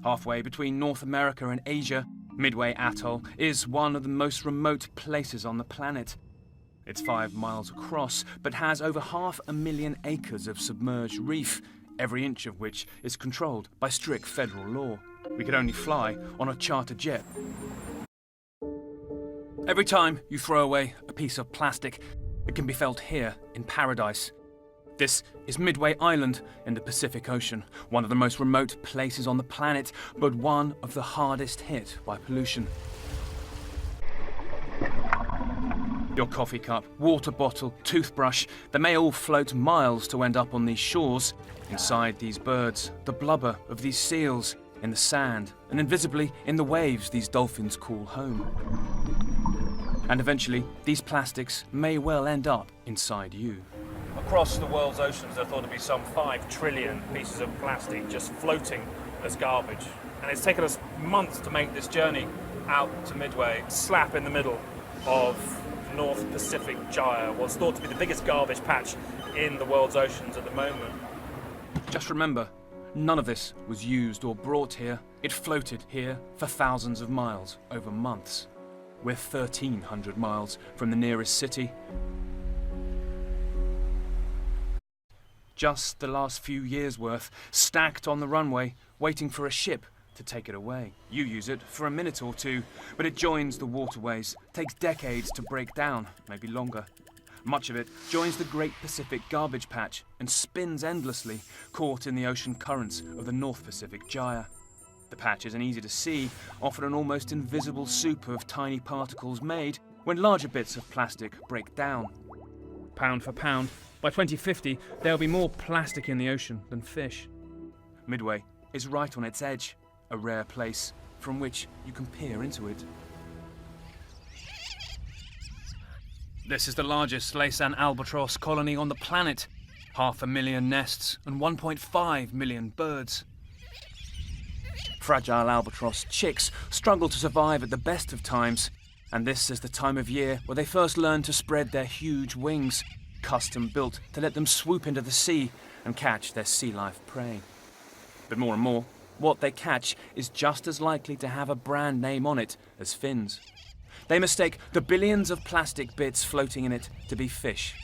Halfway between North America and Asia, Midway Atoll is one of the most remote places on the planet. It's 5 miles across, but has over 500,000 acres of submerged reef, every inch of which is controlled by strict federal law. We could only fly on a charter jet. Every time you throw away a piece of plastic, it can be felt here in paradise. This is Midway Island in the Pacific Ocean, one of the most remote places on the planet, but one of the hardest hit by pollution. Your coffee cup, water bottle, toothbrush, they may all float miles to end up on these shores, inside these birds, the blubber of these seals, in the sand, and invisibly in the waves these dolphins call home. And eventually, these plastics may well end up inside you. Across the world's oceans, there are thought to be some 5 trillion pieces of plastic just floating as garbage. And it's taken us months to make this journey out to Midway, slap in the middle of North Pacific Gyre, what's thought to be the biggest garbage patch in the world's oceans at the moment. Just remember, none of this was used or brought here. It floated here for thousands of miles over months. We're 1,300 miles from the nearest city. Just the last few years' worth, stacked on the runway, waiting for a ship to take it away. You use it for a minute or two, but it joins the waterways, takes decades to break down, maybe longer. Much of it joins the Great Pacific Garbage Patch and spins endlessly, caught in the ocean currents of the North Pacific Gyre. The patch isn't easy to see, often an almost invisible soup of tiny particles made when larger bits of plastic break down. Pound for pound, by 2050, there'll be more plastic in the ocean than fish. Midway is right on its edge, a rare place from which you can peer into it. This is the largest Laysan albatross colony on the planet. 500,000 nests and 1.5 million birds. Fragile albatross chicks struggle to survive at the best of times, and this is the time of year where they first learn to spread their huge wings, custom built to let them swoop into the sea and catch their sea life prey. But more and more, what they catch is just as likely to have a brand name on it as fins. They mistake the billions of plastic bits floating in it to be fish.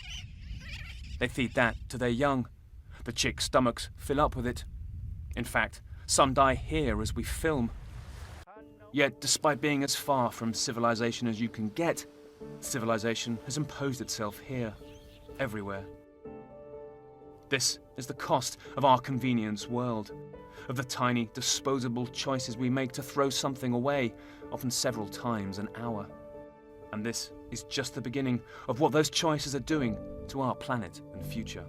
They feed that to their young. The chicks' stomachs fill up with it. In fact, some die here as we film. Yet, despite being as far from civilization as you can get, civilization has imposed itself here, everywhere. This is the cost of our convenience world, of the tiny, disposable choices we make to throw something away, often several times an hour. And this is just the beginning of what those choices are doing to our planet and future.